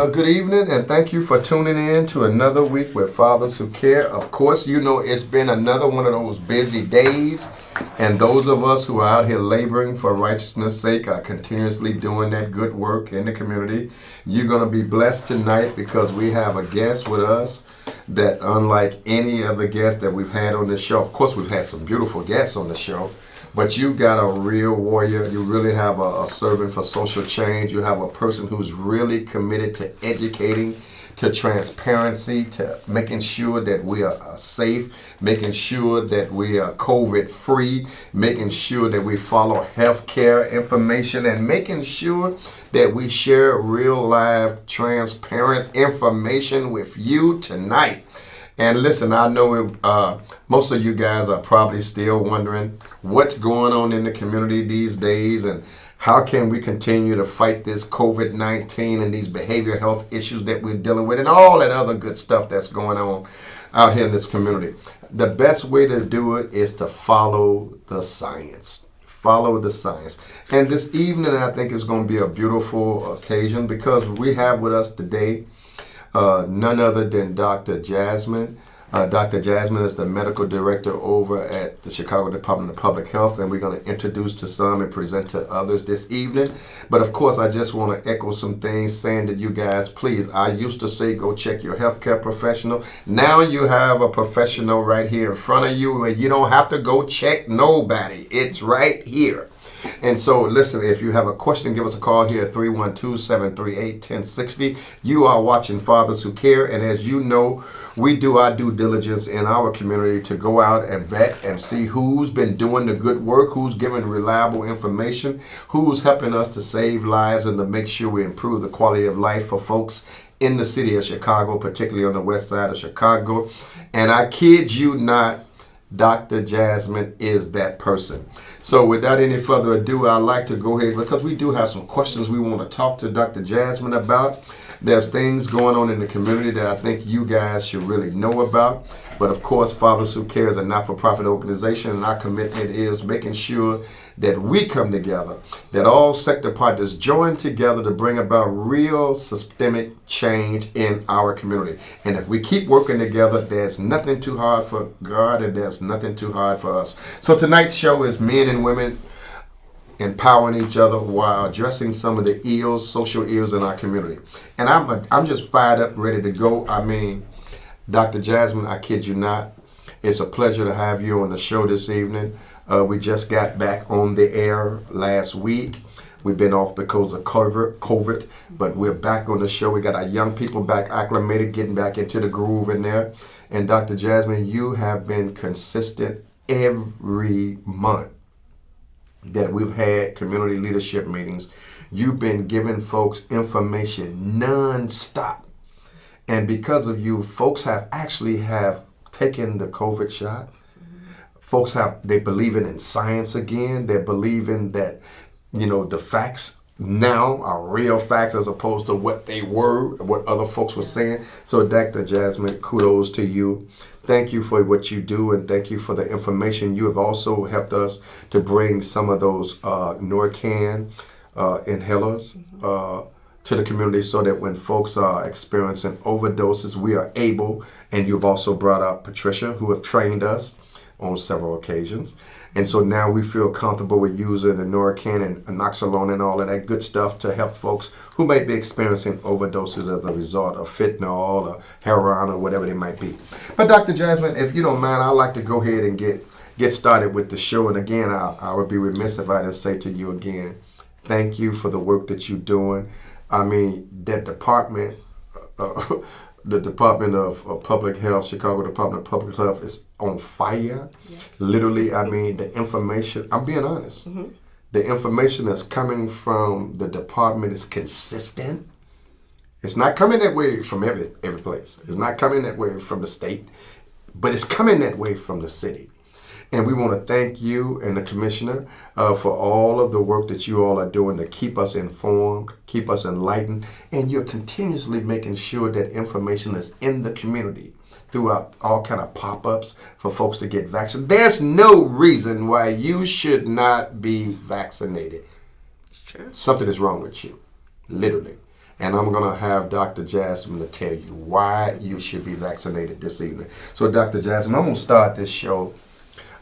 Well, good evening, and thank you for tuning in to another week with Fathers Who Care. Of course, you know it's been another one of those busy days, and those of us who are out here laboring for righteousness' sake are continuously doing that good work in the community. You're going to be blessed tonight because we have a guest with us that, unlike any other guest that we've had on this show, of course, we've had some beautiful guests on the show. But you got a real warrior. You really have a servant for social change. You have a person who's really committed to educating, to transparency, to making sure that we are safe, making sure that we are COVID free, making sure that we follow healthcare information, and making sure that we share real live, transparent information with you tonight. And listen, I know most of you guys are probably still wondering what's going on in the community these days and how can we continue to fight this COVID-19 and these behavioral health issues that we're dealing with and all that other good stuff that's going on out here in this community. The best way to do it is to follow the science. Follow the science. And this evening, I think, is going to be a beautiful occasion because we have with us today none other than Dr. Jasmine. Dr. Jasmine is the medical director over at the Chicago Department of Public Health, and we're going to introduce to some and present to others this evening. But of course, I just want to echo some things saying that you guys, please, I used to say go check your healthcare professional. Now you have a professional right here in front of you, and you don't have to go check nobody. It's right here. And so, listen, if you have a question, give us a call here at 312-738-1060. You are watching Fathers Who Care, and as you know, we do our due diligence in our community to go out and vet and see who's been doing the good work, who's giving reliable information, who's helping us to save lives and to make sure we improve the quality of life for folks in the city of Chicago, particularly on the west side of Chicago. And I kid you not, Dr. Jasmine is that person. So without any further ado, I'd like to go ahead because we do have some questions we want to talk to Dr. Jasmine about. There's things going on in the community that I think you guys should really know about. But of course, Fathers Who Care is a not-for-profit organization, and our commitment is making sure that we come together, that all sector partners join together to bring about real systemic change in our community. And if we keep working together, there's nothing too hard for God and there's nothing too hard for us. So tonight's show is men and women empowering each other while addressing some of the ills, social ills in our community. And I'm just fired up, ready to go. I mean, Dr. Jasmine, I kid you not, it's a pleasure to have you on the show this evening. We just got back on the air last week. We've been off because of COVID, but we're back on the show. We got our young people back acclimated, getting back into the groove in there. And Dr. Jasmine, you have been consistent every month that we've had community leadership meetings. You've been giving folks information non-stop. And because of you, folks have taken the COVID shot. Folks they believe in science again. They're believing that, the facts now are real facts as opposed to what they were, what other folks were saying. So Dr. Jasmine, kudos to you. Thank you for what you do, and thank you for the information. You have also helped us to bring some of those Narcan inhalers to the community so that when folks are experiencing overdoses, we are able, and you've also brought up Patricia, who have trained us on several occasions. And so now we feel comfortable with using the Narcan and Anoxolone and all of that good stuff to help folks who might be experiencing overdoses as a result of fentanyl or heroin or whatever they might be. But Dr. Jasmine, if you don't mind, I'd like to go ahead and get started with the show. And again, I would be remiss if I didn't say to you again, thank you for the work that you're doing. I mean, that department, the Department of Public Health, Chicago Department of Public Health is on fire. Yes. Literally, I mean, the information, I'm being honest, the information that's coming from the department is consistent. It's not coming that way from every place. It's not coming that way from the state, but it's coming that way from the city. And we want to thank you and the commissioner for all of the work that you all are doing to keep us informed, keep us enlightened, and you're continuously making sure that information is in the community throughout all kind of pop-ups for folks to get vaccinated. There's no reason why you should not be vaccinated. Sure. Something is wrong with you, literally. And I'm going to have Dr. Jasmine to tell you why you should be vaccinated this evening. So, Dr. Jasmine, I'm going to start this show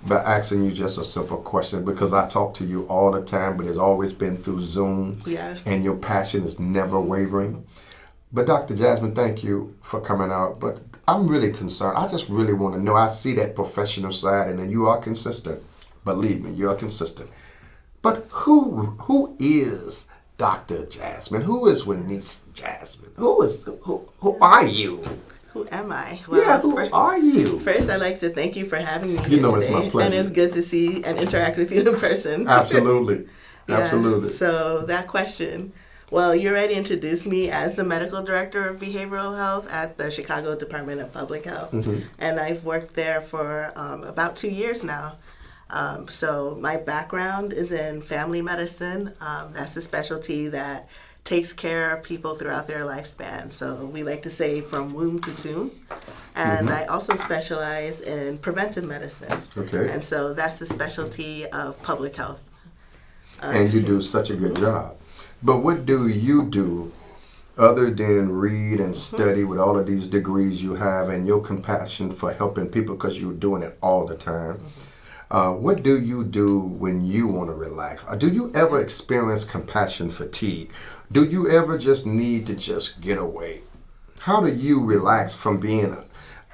by asking you just a simple question, because I talk to you all the time, but it's always been through Zoom. Yes. And your passion is never wavering. But Dr. Jasmine, thank you for coming out. But I'm really concerned. I just really want to know. I see that professional side, and then you are consistent. Believe me, you are consistent. But who is Dr. Jasmine? Who is Winnice Jasmine? Who are you? Who am I? Who are you? First, I'd like to thank you for having me You here know today. it's my pleasure. And it's good to see and interact with you in person. Absolutely. Yeah. Absolutely. So that question, well, you already introduced me as the Medical Director of Behavioral Health at the Chicago Department of Public Health. And I've worked there for about 2 years now. So my background is in family medicine. That's a specialty that takes care of people throughout their lifespan. So we like to say from womb to tomb. And I also specialize in preventive medicine. Okay. And so that's the specialty of public health. And you do such a good job. But what do you do other than read and study with all of these degrees you have and your compassion for helping people, because you're doing it all the time? What do you do when you want to relax? Do you ever experience compassion fatigue? Do you ever just need to just get away? How do you relax from being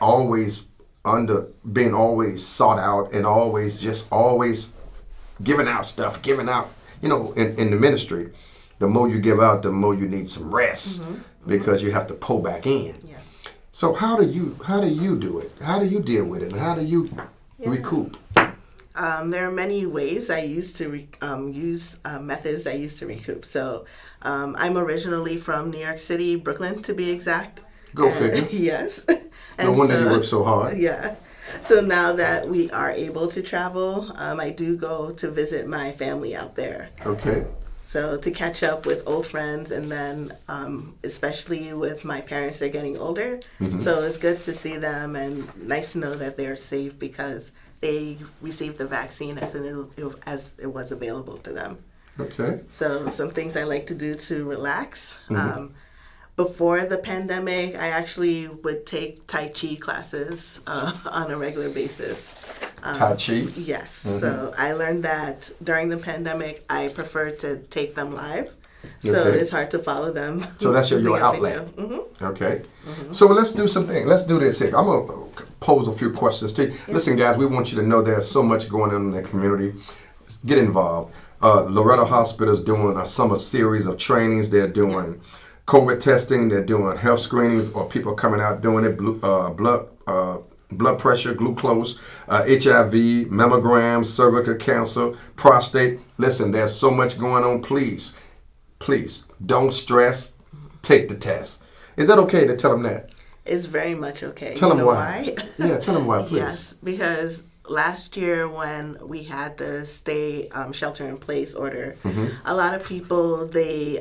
always sought out and always giving out stuff, in the ministry? The more you give out, the more you need some rest because you have to pull back in. Yes. So how do you do it? How do you deal with it? And how do you recoup? There are many ways I used to methods I used to recoup. So I'm originally from New York City, Brooklyn to be exact. Go figure. Yes. No wonder you work so hard. Yeah. So now that we are able to travel, I do go to visit my family out there. Okay. So to catch up with old friends, and then especially with my parents, they're getting older. So it's good to see them, and nice to know that they're safe because they received the vaccine as it was available to them. Okay. So some things I like to do to relax. Before the pandemic, I actually would take Tai Chi classes on a regular basis. Tai Chi? Yes. So I learned that during the pandemic, I prefer to take them live. So Okay. it's hard to follow them. So that's your using a outlet. video. Okay. So let's do something. Let's do this here. I'm going to pose a few questions to you. Listen, guys, we want you to know there's so much going on in the community. Get involved. Loretto Hospital is doing a summer series of trainings. They're doing COVID testing. They're doing health screenings, or people coming out doing it, blood pressure, glucose, HIV, mammograms, cervical cancer, prostate. Listen, there's so much going on. Please, don't stress. Take the test. Is that okay to tell them that? It's very much okay. Tell you them know why. Yeah, tell them why, please. Yes, because last year when we had the shelter in place order, a lot of people they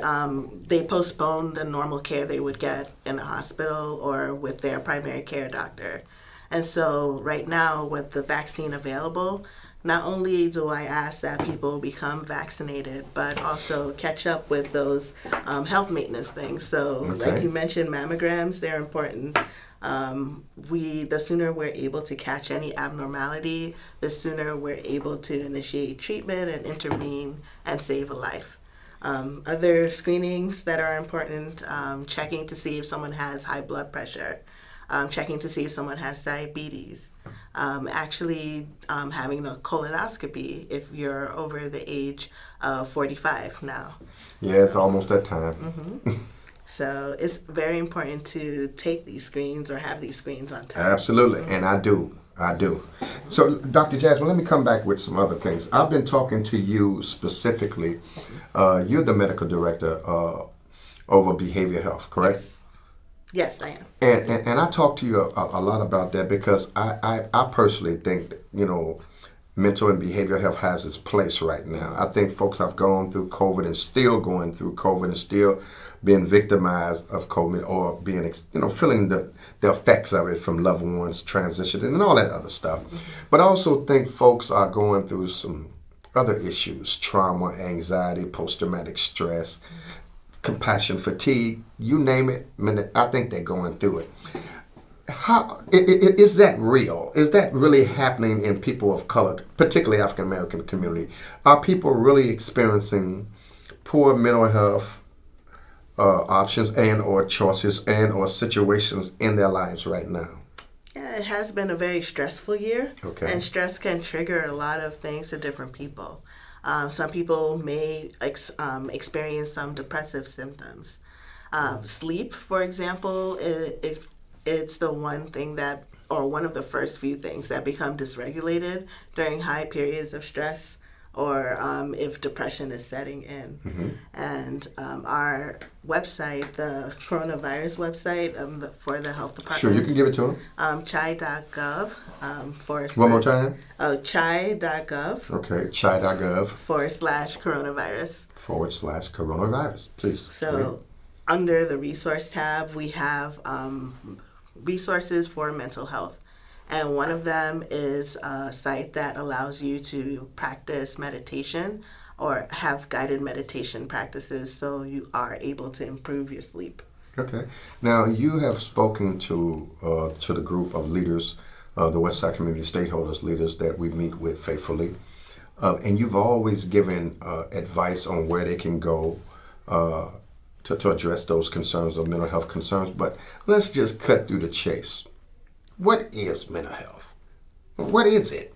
postponed the normal care they would get in a hospital or with their primary care doctor. And so right now with the vaccine available, not only do I ask that people become vaccinated, but also catch up with those health maintenance things. So like you mentioned, mammograms, they're important. The sooner we're able to catch any abnormality, the sooner we're able to initiate treatment and intervene and save a life. Other screenings that are important, checking to see if someone has high blood pressure, checking to see if someone has diabetes, having the colonoscopy if you're over the age of 45 now. Yeah, it's almost that time. So it's very important to take these screens or have these screens on time. Absolutely, and I do. So, Dr. Jasmine, let me come back with some other things. I've been talking to you specifically. You're the medical director over behavioral health, correct? Yes, I am. And I talk to you a lot about that because I personally think that, mental and behavioral health has its place right now. I think folks have gone through COVID and still going through COVID and still being victimized of COVID or being, feeling the effects of it from loved ones transitioning and all that other stuff. But I also think folks are going through some other issues, trauma, anxiety, post-traumatic stress, compassion fatigue, you name it. I mean, I think they're going through it. How is that real? Is that really happening in people of color, particularly African American community? Are people really experiencing poor mental health options and or choices and or situations in their lives right now? Yeah, it has been a very stressful year. Okay. And stress can trigger a lot of things to different people. Some people may experience some depressive symptoms. Sleep, for example, it's the one thing that, or one of the first few things that become dysregulated during high periods of stress, or if depression is setting in. And our website, the coronavirus website for the health department. Sure, you can give it to them. Chai.gov. One more time. Chai.gov. Okay, chai.gov /coronavirus. Please. So under the resource tab, we have resources for mental health. And one of them is a site that allows you to practice meditation or have guided meditation practices so you are able to improve your sleep. Okay. Now, you have spoken to the group of leaders, the Westside Community Stakeholders leaders that we meet with faithfully. And you've always given advice on where they can go to address those concerns or mental health concerns. But let's just cut through the chase. What is mental health? What is it?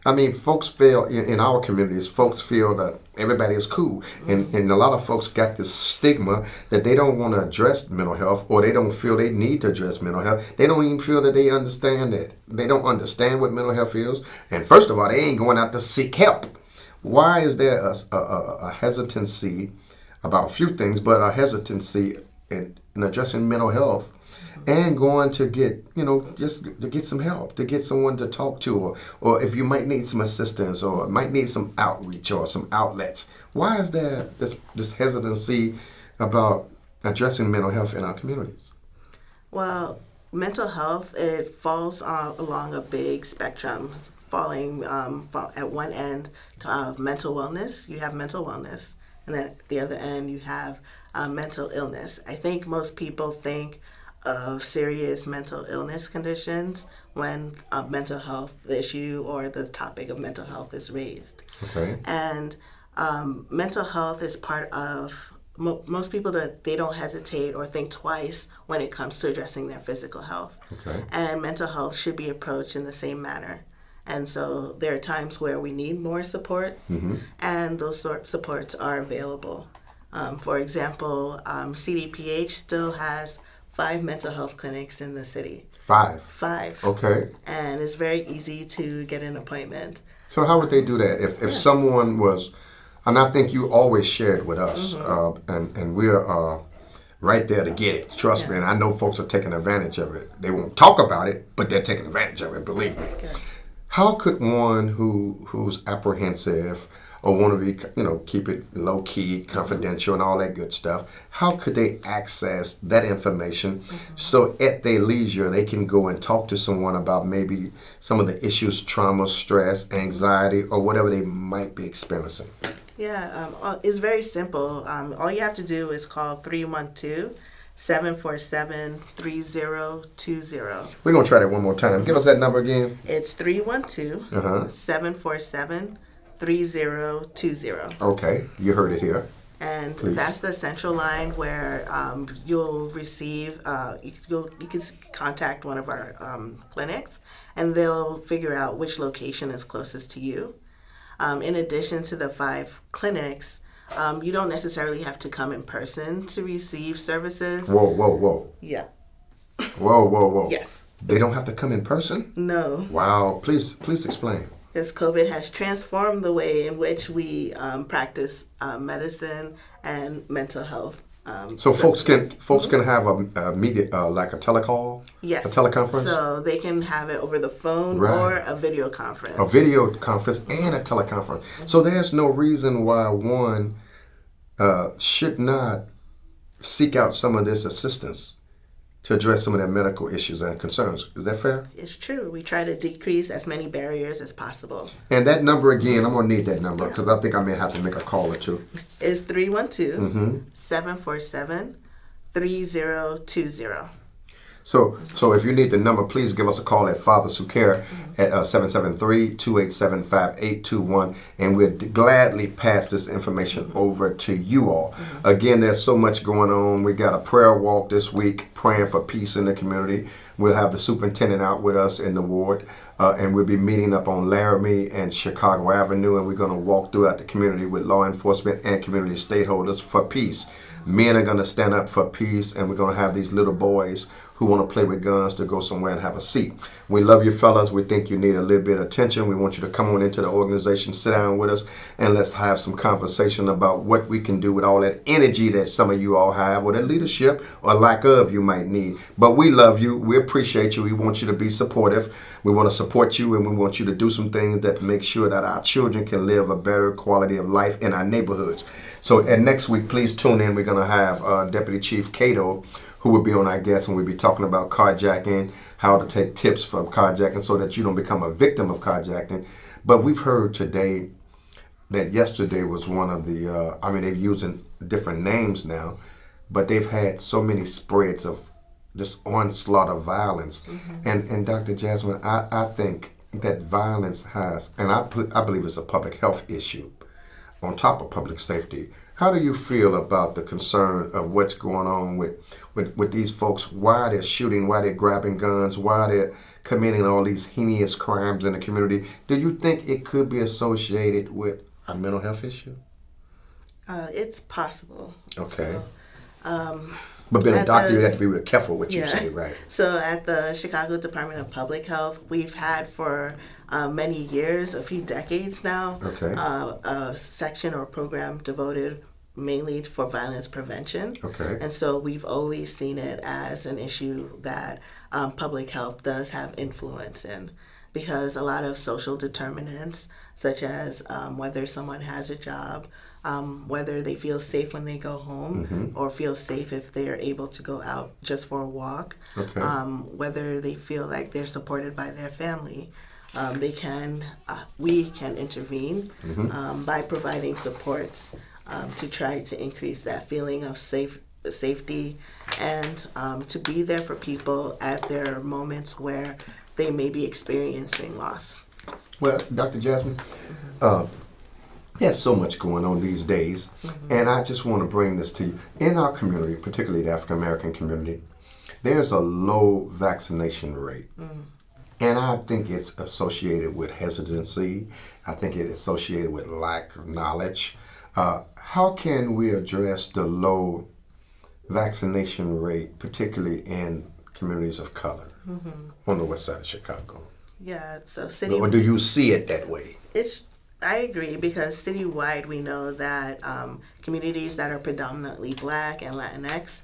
I mean, folks feel, in our communities, folks feel that everybody is cool. And a lot of folks got this stigma that they don't want to address mental health, or they don't feel they need to address mental health. They don't even feel that they understand it. They don't understand what mental health is. And first of all, they ain't going out to seek help. Why is there a hesitancy about a few things, but a hesitancy in addressing mental health and going to get, just to get some help, to get someone to talk to, or if you might need some assistance or might need some outreach or some outlets? Why is there this hesitancy about addressing mental health in our communities? Well, mental health, it falls along a big spectrum, falling at one end to mental wellness. You have mental wellness, and then at the other end you have mental illness. I think most people think of serious mental illness conditions when a mental health issue or the topic of mental health is raised. Okay. And mental health is part of, most people, they don't hesitate or think twice when it comes to addressing their physical health. Okay. And mental health should be approached in the same manner. And so there are times where we need more support, and those supports are available. For example, CDPH still has 5 mental health clinics in the city. 5? 5. Okay. And it's very easy to get an appointment. So how would they do that? If someone was, and I think you always shared with us, and we're right there to get it. Trust me, and I know folks are taking advantage of it. They won't talk about it, but they're taking advantage of it, believe me. Good. How could one who's apprehensive or want to be, keep it low key, confidential, and all that good stuff, how could they access that information so at their leisure they can go and talk to someone about maybe some of the issues, trauma, stress, anxiety, or whatever they might be experiencing? Yeah, it's very simple. All you have to do is call 312-747-3020. We're going to try that one more time. Give us that number again. It's 312-747-3020. Okay, you heard it here. And Please. That's the central line where you'll receive, you can contact one of our clinics, and they'll figure out which location is closest to you. In addition to the 5 clinics, you don't necessarily have to come in person to receive services. Whoa. Yeah. Whoa. Yes. They don't have to come in person? No. Wow. Please explain. Because COVID has transformed the way in which we practice medicine and mental health. So services. folks can have a media, like a telecall? Yes. A teleconference? So they can have it over the phone or a video conference. A video conference and a teleconference. So there's no reason why one should not seek out some of this assistance to address some of their medical issues and concerns. Is that fair? It's true. We try to decrease as many barriers as possible. And that number again, I'm going to need that number because I think I may have to make a call or two. It's 312-747-3020. So if you need the number, please give us a call at Fathers Who Care at 773-287-5821, and we'll gladly pass this information over to you all. Again, there's so much going on. We got a prayer walk this week, praying for peace in the community. We'll have the superintendent out with us in the ward, and we'll be meeting up on Laramie and Chicago Avenue, and we're going to walk throughout the community with law enforcement and community stakeholders for peace. Men are going to stand up for peace, and we're going to have these little boys who want to play with guns to go somewhere and have a seat. We love you fellas. We think you need a little bit of attention. We want you to come on into the organization, sit down with us, and let's have some conversation about what we can do with all that energy that some of you all have, or that leadership or lack of you might need. But we love you. We appreciate you. We want you to be supportive. We want to support you, and we want you to do some things that make sure that our children can live a better quality of life in our neighborhoods. So, and next week, please tune in. We're going to have Deputy Chief Cato, who will be on our guest, and we'll be talking about carjacking, how to take tips from carjacking so that you don't become a victim of carjacking. But we've heard today that yesterday was one of the, they're using different names now, but they've had so many spreads of this onslaught of violence. And Dr. Jasmine, I think that violence has, and I believe it's a public health issue on top of public safety. How do you feel about the concern of what's going on with these folks? Why they're shooting, why they're grabbing guns, why they're committing all these heinous crimes in the community? Do you think it could be associated with a mental health issue? It's possible. Okay. So, but being a doctor, you have to be real careful what you say, right? So at the Chicago Department of Public Health, we've had for many years, a few decades now, a section or program devoted mainly for violence prevention. Okay. And so we've always seen it as an issue that public health does have influence in, because a lot of social determinants, such as whether someone has a job, whether they feel safe when they go home, or feel safe if they're able to go out just for a walk, whether they feel like they're supported by their family, we can intervene by providing supports to try to increase that feeling of safety, and to be there for people at their moments where they may be experiencing loss. Well, Dr. Jasmine, there's so much going on these days, and I just want to bring this to you. In our community, particularly the African American community, there's a low vaccination rate. And I think it's associated with hesitancy. I think it's associated with lack of knowledge. How can we address the low vaccination rate, particularly in communities of color on the west side of Chicago? Yeah, so Or do you see it that way? I agree, because citywide we know that communities that are predominantly Black and Latinx,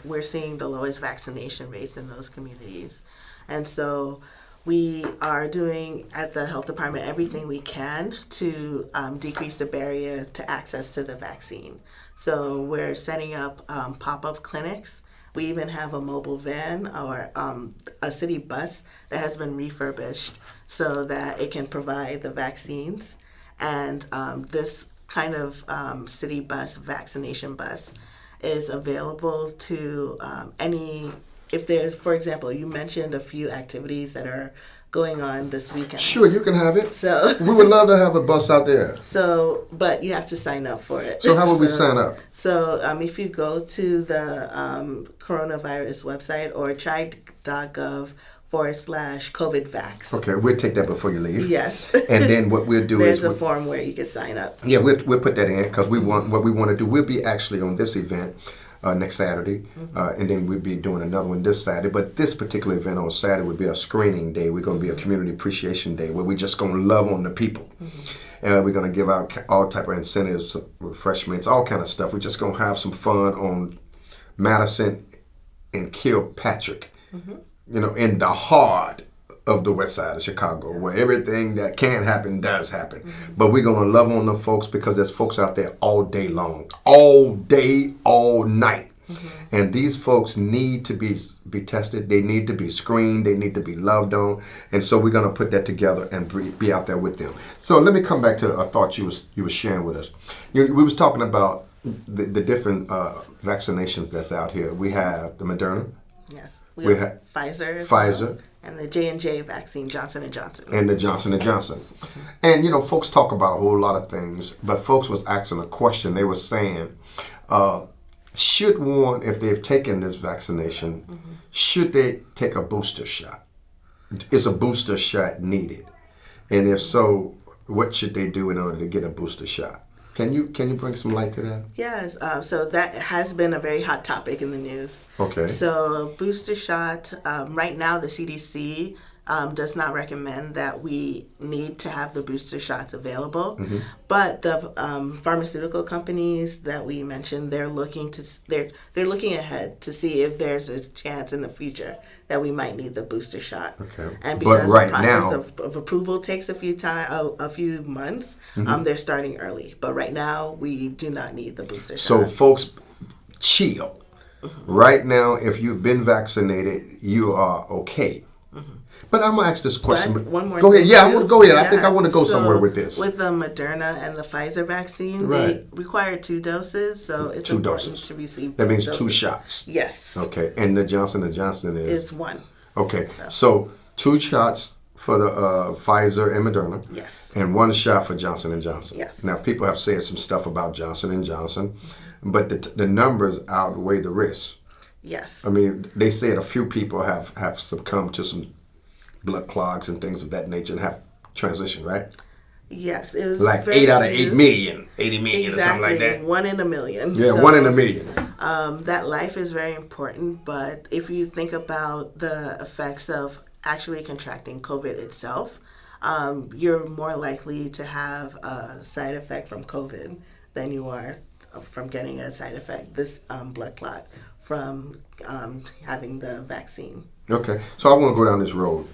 we're seeing the lowest vaccination rates in those communities. And so we are doing at the health department everything we can to decrease the barrier to access to the vaccine. So we're setting up pop-up clinics. We even have a mobile van or a city bus that has been refurbished so that it can provide the vaccines. And this kind of city bus, vaccination bus, is available to if there's, for example, you mentioned a few activities that are going on this weekend. Sure, you can have it. So we would love to have a bus out there. So, but you have to sign up for it. So how would we sign up? So if you go to the coronavirus website or chai.gov/COVID-vax. Okay, we'll take that before you leave. Yes. And then what we'll do there's a form where you can sign up. Yeah, we'll put that in, because what we want to do. We'll be actually on this event next Saturday, and then we'll be doing another one this Saturday. But this particular event on Saturday would be a screening day. We're going to be a community appreciation day where we're just going to love on the people. And we're going to give out all type of incentives, refreshments, all kind of stuff. We're just going to have some fun on Madison and Kilpatrick, in the heart of the west side of Chicago, where everything that can happen does happen. But we're going to love on the folks, because there's folks out there all day long, all day, all night. And these folks need to be tested. They need to be screened. They need to be loved on. And so we're going to put that together and be out there with them. So let me come back to a thought you was sharing with us. We was talking about the different vaccinations that's out here. We have the Moderna. Yes. We have Pfizer. Pfizer. And the J&J vaccine, Johnson & Johnson. And the Johnson & Johnson. And, folks talk about a whole lot of things, but folks was asking a question. They were saying, should one, if they've taken this vaccination, should they take a booster shot? Is a booster shot needed? And if so, what should they do in order to get a booster shot? Can you bring some light to that? Yes. So that has been a very hot topic in the news. Okay. So booster shot, right now the CDC does not recommend that we need to have the booster shots available. But the pharmaceutical companies that we mentioned, they're looking ahead to see if there's a chance in the future that we might need the booster shot. Okay. And because right the process now, of approval takes a few months, they're starting early. But right now, we do not need the booster shot. So folks, chill. Right now, if you've been vaccinated, you are okay. But I'm gonna ask this question. But one more. Go ahead. Yeah, I want to go ahead. Yeah. I think I want to go somewhere with this. With the Moderna and the Pfizer vaccine, they require 2 doses, so it's important to receive. That means doses. 2 shots. Yes. Okay, and the Johnson & Johnson is 1. Okay, so 2 shots for the Pfizer and Moderna. Yes. And 1 shot for Johnson & Johnson. Yes. Now, people have said some stuff about Johnson & Johnson, but the numbers outweigh the risks. Yes. I mean, they said a few people have succumbed to some blood clogs and things of that nature and have transitioned, right? Yes, it was like 8 out of 8 million, 80 million or something like that. 1 in a million. Yeah, so, 1 in a million. That life is very important, but if you think about the effects of actually contracting COVID itself, you're more likely to have a side effect from COVID than you are from getting a side effect, this blood clot, from having the vaccine. Okay, so I want to go down this road.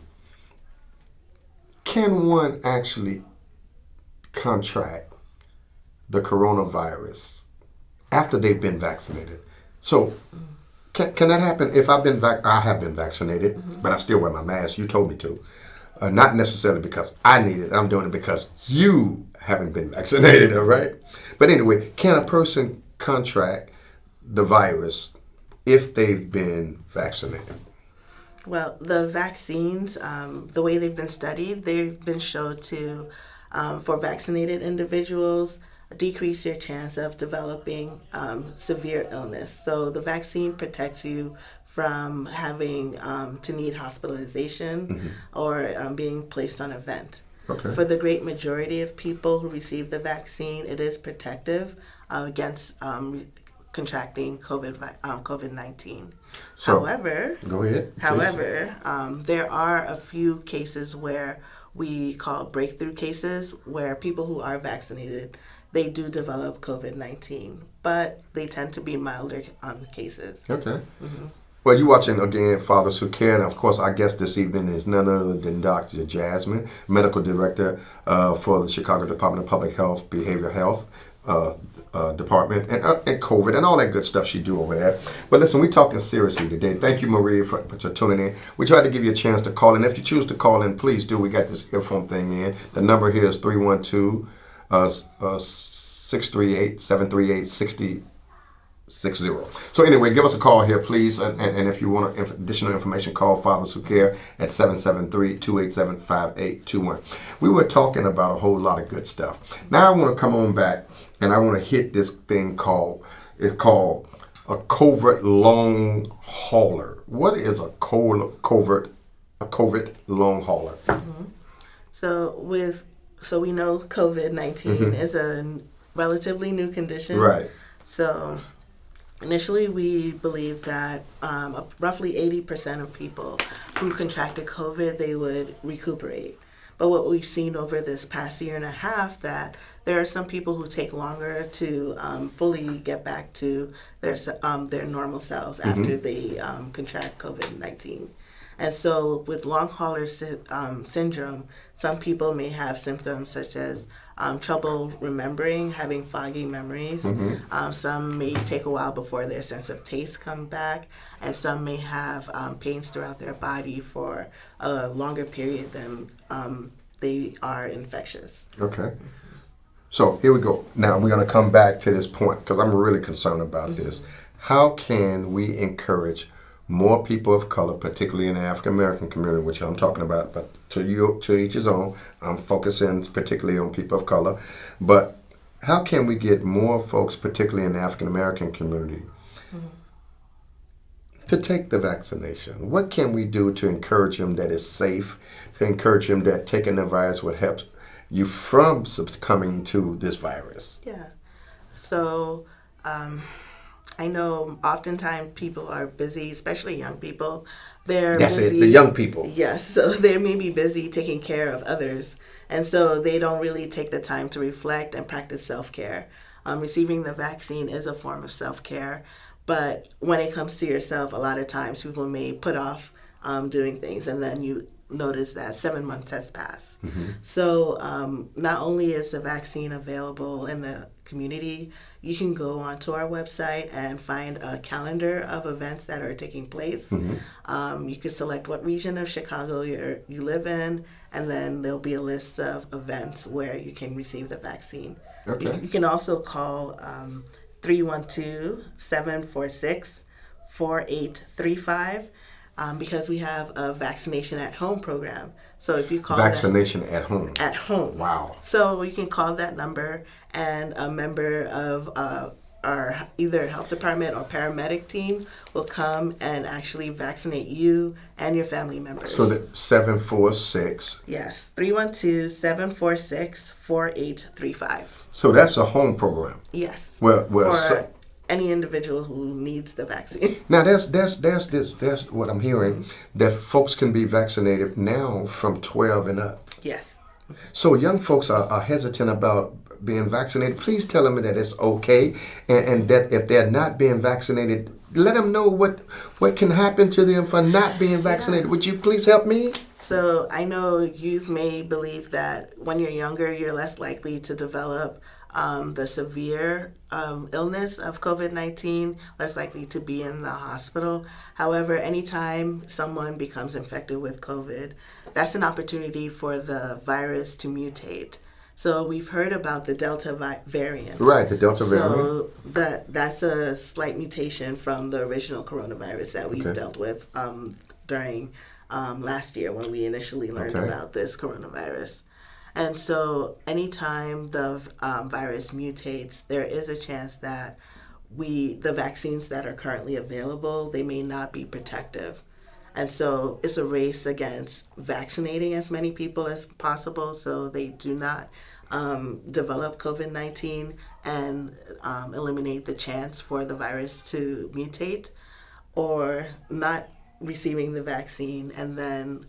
Can one actually contract the coronavirus after they've been vaccinated? So can that happen? If I've been I have been vaccinated, but I still wear my mask. You told me to. Not necessarily because I need it. I'm doing it because you haven't been vaccinated, all right? But anyway, can a person contract the virus if they've been vaccinated? Well, the vaccines, the way they've been studied, they've been shown to, for vaccinated individuals, decrease your chance of developing severe illness. So the vaccine protects you from having to need hospitalization or being placed on a vent. Okay. For the great majority of people who receive the vaccine, it is protective against contracting COVID-19. So, however, go ahead. However, there are a few cases where we call breakthrough cases where people who are vaccinated, they do develop COVID-19, but they tend to be milder cases. Okay. Well, you're watching, again, Fathers Who Care, and of course, our guest this evening is none other than Dr. Jasmine, Medical Director for the Chicago Department of Public Health, Behavioral Health Department, and COVID, and all that good stuff she do over there. But listen, we're talking seriously today. Thank you, Maria, for tuning in. We tried to give you a chance to call in. If you choose to call in, please do. We got this earphone thing in. The number here is 312-638-738-6060. So anyway, give us a call here, please. And if you want additional information, call Fathers Who Care at 773-287-5821. We were talking about a whole lot of good stuff. Now I want to come on back and I want to hit this thing called a covert long hauler. What is a covert long hauler? So we know COVID-19 is a relatively new condition. Right. So initially, we believe that roughly 80% of people who contracted COVID, they would recuperate. But what we've seen over this past year and a half, that there are some people who take longer to fully get back to their normal selves after they contract COVID-19. And so with long hauler syndrome, some people may have symptoms such as trouble remembering, having foggy memories. Some may take a while before their sense of taste come back, and some may have pains throughout their body for a longer period than they are infectious. Okay. So here we go. Now we're going to come back to this point because I'm really concerned about this. How can we encourage more people of color, particularly in the African American community, which I'm talking about, but to each his own. I'm focusing particularly on people of color. But how can we get more folks, particularly in the African American community, to take the vaccination? What can we do to encourage them that it's safe, to encourage them that taking the virus would help you from succumbing to this virus? Yeah. So I know oftentimes people are busy, especially young people. That's busy. it, the young people. Yes, so they may be busy taking care of others. And so they don't really take the time to reflect and practice self-care. Receiving the vaccine is a form of self-care. But when it comes to yourself, a lot of times people may put off doing things, and then you notice that 7 months has passed. So not only is the vaccine available in the community, you can go onto our website and find a calendar of events that are taking place. You can select what region of Chicago you live in, and then there'll be a list of events where you can receive the vaccine. Okay. You can also call 312-746-4835 because we have a vaccination at home program. So if you call Vaccination at home. at home. Wow. So you can call that number, and a member of our either health department or paramedic team will come and actually vaccinate you and your family members. So that 746. Yes, 312-746-4835. So that's a home program. Yes. Well, for any individual who needs the vaccine. now there's what I'm hearing, that folks can be vaccinated now from 12 and up. Yes. So young folks are hesitant about being vaccinated. Please tell them that it's okay, and that if they're not being vaccinated, let them know what can happen to them for not being vaccinated. Would you please help me? So I know youth may believe that when you're younger, you're less likely to develop the severe illness of COVID-19, less likely to be in the hospital. However, anytime someone becomes infected with COVID, that's an opportunity for the virus to mutate. So we've heard about the Delta variant. Right, the Delta variant. So that's a slight mutation from the original coronavirus that we've dealt with during last year when we initially learned about this coronavirus. And so anytime the virus mutates, there is a chance that the vaccines that are currently available, they may not be protective. And so it's a race against vaccinating as many people as possible so they do not develop COVID-19 and eliminate the chance for the virus to mutate, or not receiving the vaccine and then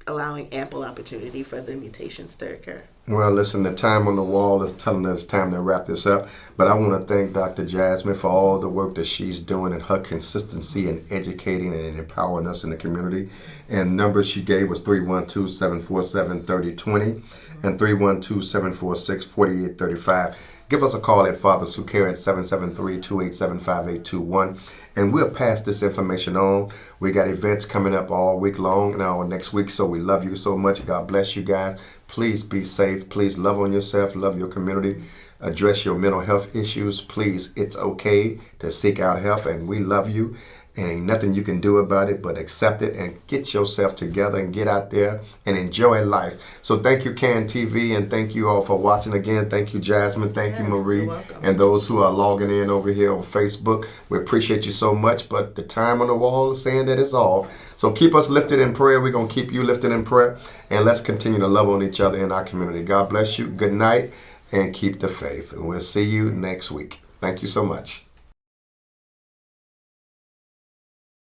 allowing ample opportunity for the mutations to occur. Well, listen, the time on the wall is telling us it's time to wrap this up. But I want to thank Dr. Jasmine for all the work that she's doing and her consistency in educating and empowering us in the community. And numbers she gave was 312-747-3020 and 312-746-4835. Give us a call at Fathers Who Care at 773-287-5821. And we'll pass this information on. We got events coming up all week long now next week, so we love you so much. God bless you guys. Please be safe. Please love on yourself, love your community, address your mental health issues. Please, it's okay to seek out help, and we love you. And ain't nothing you can do about it but accept it and get yourself together and get out there and enjoy life. So thank you, CAN TV, and thank you all for watching again. Thank you, Jasmine. Thank you, Marie. You're welcome. And those who are logging in over here on Facebook. We appreciate you so much, but the time on the wall is saying that it's all. So keep us lifted in prayer. We're going to keep you lifted in prayer. And let's continue to love on each other in our community. God bless you. Good night, and keep the faith. And we'll see you next week. Thank you so much.